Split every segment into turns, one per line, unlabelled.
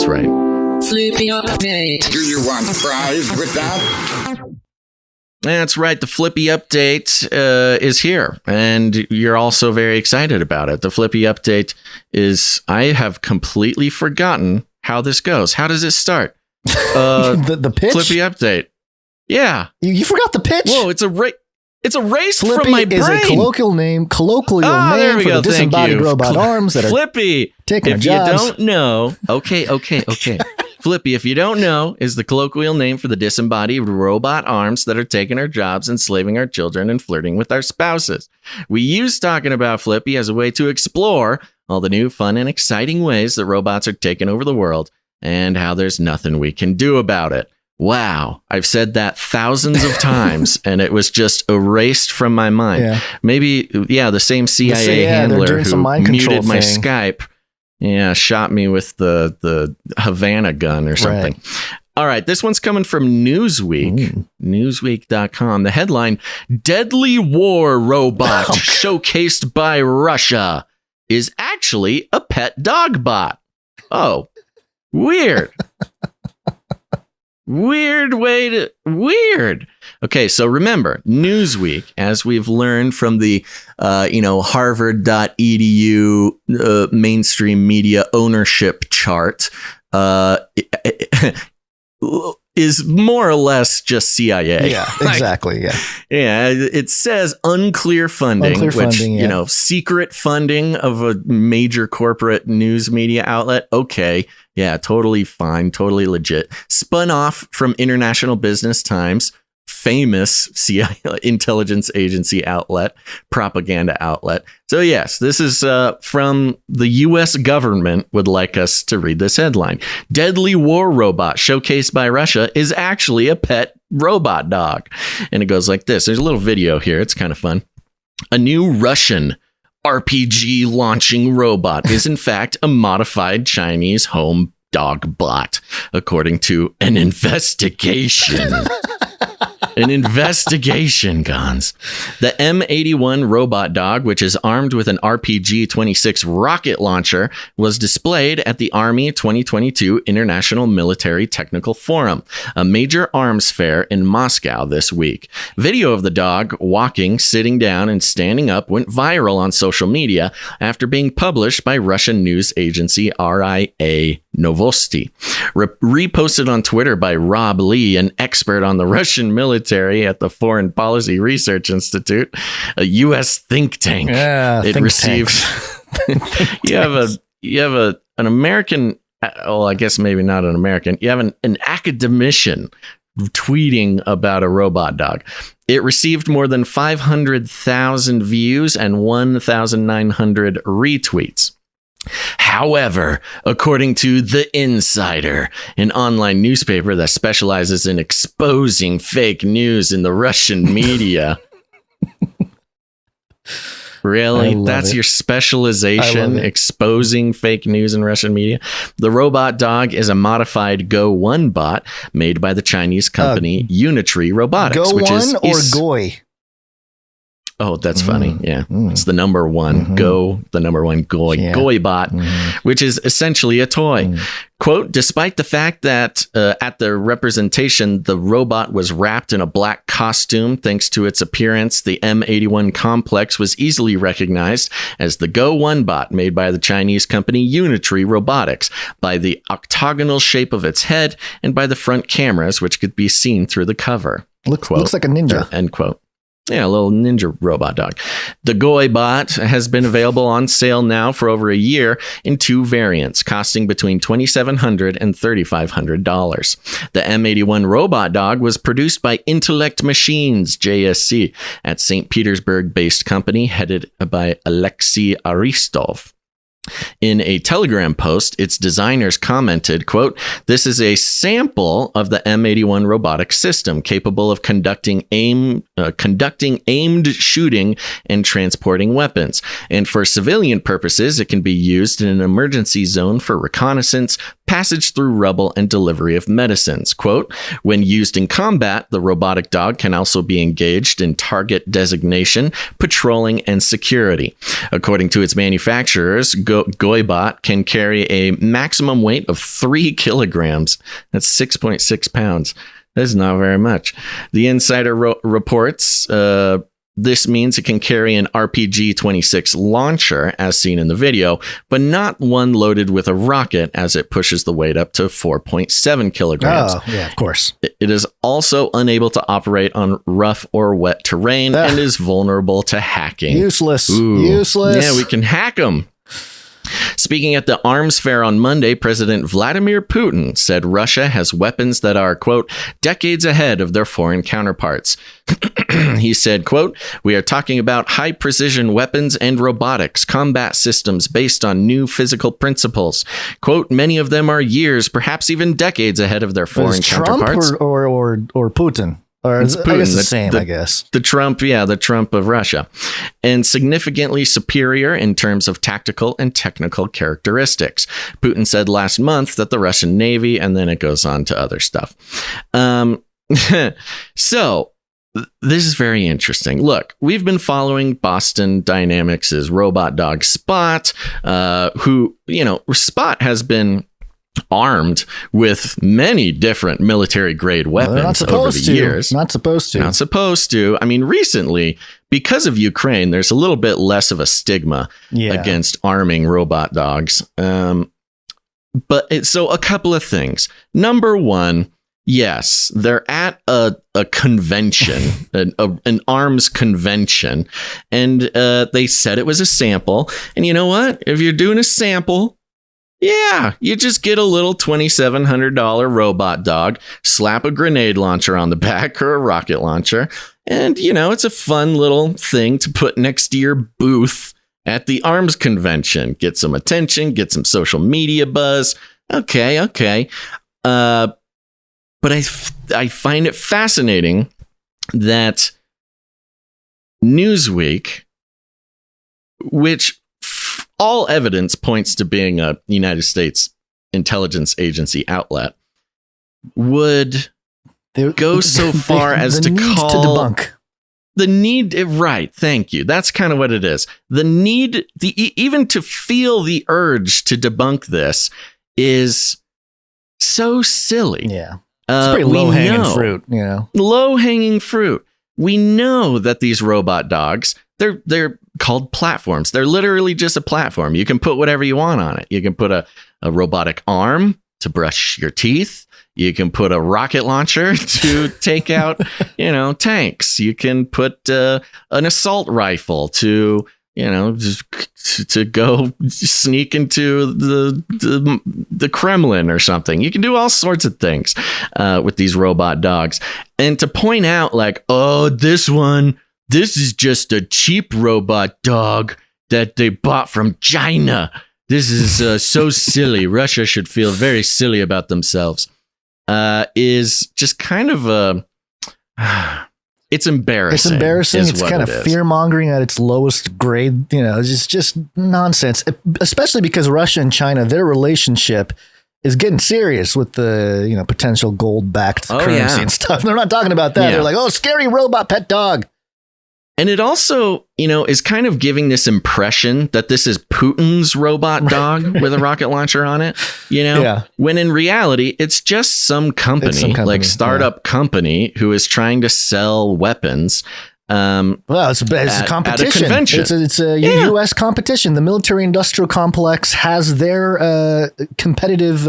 That's right.
Flippy update.
Do you want fries with that?
That's right. The Flippy update is here, and you're also very excited about it. The Flippy update is, I have completely forgotten how this goes. How does it start?
The pitch?
Flippy update. Yeah.
You forgot the pitch?
Whoa, it's erased
Flippy
from my brain.
is a colloquial name
there
for
we
the
go. Thank
disembodied
you.
robot arms that are
Flippy.
taking
If
our
you
jobs.
don't know, okay. Flippy, if you don't know, is the colloquial name for the disembodied robot arms that are taking our jobs, enslaving our children, and flirting with our spouses. We use talking about Flippy as a way to explore all the new, fun, and exciting ways that robots are taking over the world and how there's nothing we can do about it. Wow, I've said that thousands of times, and it was just erased from my mind.
Yeah.
Maybe, the same CIA handler
doing some
who
mind control
muted my
thing.
Skype. Yeah, shot me with the Havana gun or something.
Right.
All right, this one's coming from Newsweek, Newsweek.com. The headline, Deadly War Robot Showcased by Russia is actually a pet dog bot. Oh, weird. Weird. Okay, so remember, Newsweek, as we've learned from the, Harvard.edu mainstream media ownership chart, is more or less just CIA.
Yeah, exactly. Yeah.
Yeah, it says unclear funding, secret funding of a major corporate news media outlet. Okay, yeah, totally fine, totally legit. Spun off from International Business Times, famous CIA intelligence agency outlet, propaganda outlet. So yes, this is from the U.S. government would like us to read this headline. Deadly war robot showcased by Russia is actually a pet robot dog. And it goes like this. There's a little video here. It's kind of fun. A new Russian RPG launching robot is in fact a modified Chinese home dog bot, according to an investigation. An investigation, Gons. The M81 robot dog, which is armed with an RPG-26 rocket launcher, was displayed at the Army 2022 International Military Technical Forum, a major arms fair in Moscow this week. Video of the dog walking, sitting down, and standing up went viral on social media after being published by Russian news agency RIA Novosti. Reposted on Twitter by Rob Lee, an expert on the Russian military at the Foreign Policy Research Institute, a U.S. think tank.
Yeah,
it received. you have an American. Oh, I guess maybe not an American. You have an academician tweeting about a robot dog. It received more than 500,000 views and 1,900 retweets. However, according to The Insider, an online newspaper that specializes in exposing fake news in the Russian media. Really? That's your specialization, exposing fake news in Russian media? The robot dog is a modified Go 1 bot made by the Chinese company Unitree Robotics.
Go
which
1
is
or Goy?
Oh, that's funny. Yeah. It's the number one.
Mm-hmm.
Go, the number one Goy bot, which is essentially a toy. Quote, despite the fact that at the representation, the robot was wrapped in a black costume, thanks to its appearance, the M81 complex was easily recognized as the Go 1 bot made by the Chinese company Unitree Robotics by the octagonal shape of its head and by the front cameras, which could be seen through the cover.
Looks like a ninja.
End quote. Yeah, a little ninja robot dog. The Goy bot has been available on sale now for over a year in 2 variants, costing between $2,700 and $3,500. The M81 robot dog was produced by Intellect Machines, JSC, at St. Petersburg-based company headed by Alexei Aristov. In a Telegram post, its designers commented, quote, this is a sample of the M81 robotic system capable of conducting aimed shooting and transporting weapons. And for civilian purposes, it can be used in an emergency zone for reconnaissance, passage through rubble, and delivery of medicines. Quote, when used in combat, the robotic dog can also be engaged in target designation, patrolling, and security. According to its manufacturers, Goibot can carry a maximum weight of 3 kilograms. That's 6.6 pounds. That's not very much. The Insider reports this means it can carry an RPG-26 launcher, as seen in the video, but not one loaded with a rocket, as it pushes the weight up to 4.7 kilograms.
Oh, yeah, of course.
It is also unable to operate on rough or wet terrain and is vulnerable to hacking.
Useless.
Yeah, we can hack them. Speaking at the Arms Fair on Monday, President Vladimir Putin said Russia has weapons that are, quote, decades ahead of their foreign counterparts. He said, quote, we are talking about high precision weapons and robotics, combat systems based on new physical principles. Quote, many of them are years, perhaps even decades ahead of their foreign counterparts.
Trump or Putin? Or
it's Putin,
I guess the same, I guess.
The Trump of Russia. And significantly superior in terms of tactical and technical characteristics. Putin said last month that the Russian Navy, and then it goes on to other stuff. So, this is very interesting. Look, we've been following Boston Dynamics' robot dog Spot, who, Spot has been armed with many different military grade weapons over the years.
Not supposed to. I mean, recently, because of Ukraine, there's a little bit less of a stigma
against arming robot dogs. So a couple of things. Number one, yes, they're at a convention, an arms convention, and they said it was a sample. And you know what? If you're doing a sample, yeah, you just get a little $2,700 robot dog, slap a grenade launcher on the back or a rocket launcher, and, it's a fun little thing to put next to your booth at the arms convention. Get some attention, get some social media buzz. Okay. But I find it fascinating that Newsweek, which all evidence points to being a United States intelligence agency outlet, would go so far as to call
to debunk
the need. Right. Thank you. That's kind of what it is. The need, even to feel the urge to debunk this is so silly.
Yeah. It's pretty low-hanging fruit,
Low-hanging fruit. We know that these robot dogs, they're called platforms. They're literally just a platform. You can put whatever you want on it. You can put a robotic arm to brush your teeth. You can put a rocket launcher to take out, tanks. You can put an assault rifle to, to go sneak into the Kremlin or something. You can do all sorts of things with these robot dogs. And to point out like, oh, this is just a cheap robot dog that they bought from China. This is so silly. Russia should feel very silly about themselves. Is just kind of it's embarrassing.
It's kind of fear-mongering at its lowest grade. It's just nonsense, especially because Russia and China, their relationship is getting serious with the, potential gold-backed currency and stuff. They're not talking about that. Yeah. They're like, oh, scary robot pet dog.
And it also, is kind of giving this impression that this is Putin's robot dog with a rocket launcher on it, when in reality, it's just some company, like startup company who is trying to sell weapons.
It's a competition.
At a convention.
It's a U.S. competition. The military industrial complex has their competitive.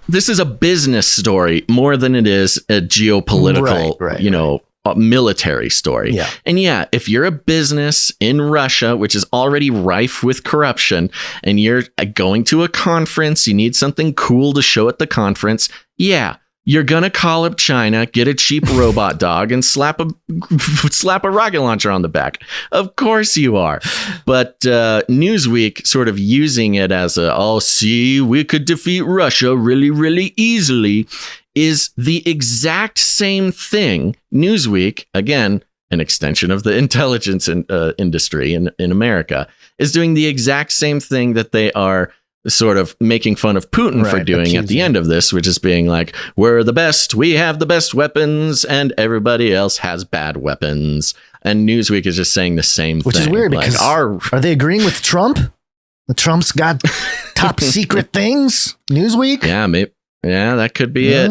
This is a business story more than it is a geopolitical, military story.
Yeah.
And if you're a business in Russia, which is already rife with corruption, and you're going to a conference, you need something cool to show at the conference. Yeah. You're going to call up China, get a cheap robot dog, and slap a rocket launcher on the back. Of course you are. But Newsweek sort of using it as we could defeat Russia really, really easily, is the exact same thing. Newsweek, again, an extension of the intelligence industry in America, is doing the exact same thing that they are sort of making fun of Putin for doing at the end of this, which is being like, we're the best, we have the best weapons, and everybody else has bad weapons. And Newsweek is just saying the same thing.
Which is weird, because are they agreeing with Trump? The Trump's got top secret things? Newsweek?
Yeah, maybe. Yeah, that could be it.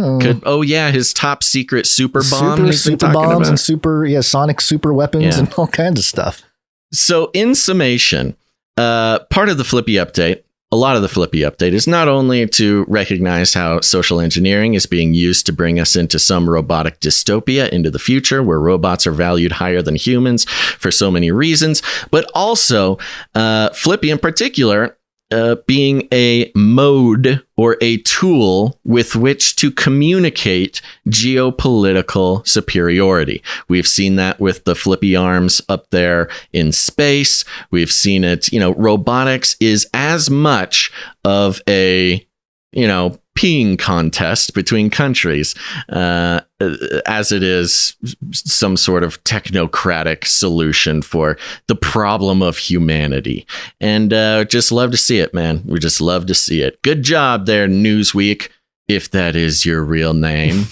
His top secret super bomb.
Super bombs and sonic super weapons and all kinds of stuff.
So in summation, part of the Flippy update, a lot of the Flippy update is not only to recognize how social engineering is being used to bring us into some robotic dystopia into the future where robots are valued higher than humans for so many reasons, but also Flippy in particular being a mode or a tool with which to communicate geopolitical superiority. We've seen that with the flippy arms up there in space. We've seen it, robotics is as much of a, peeing contest between countries as it is some sort of technocratic solution for the problem of humanity. And just love to see it, man. We just love to see it. Good job there, Newsweek, if that is your real name.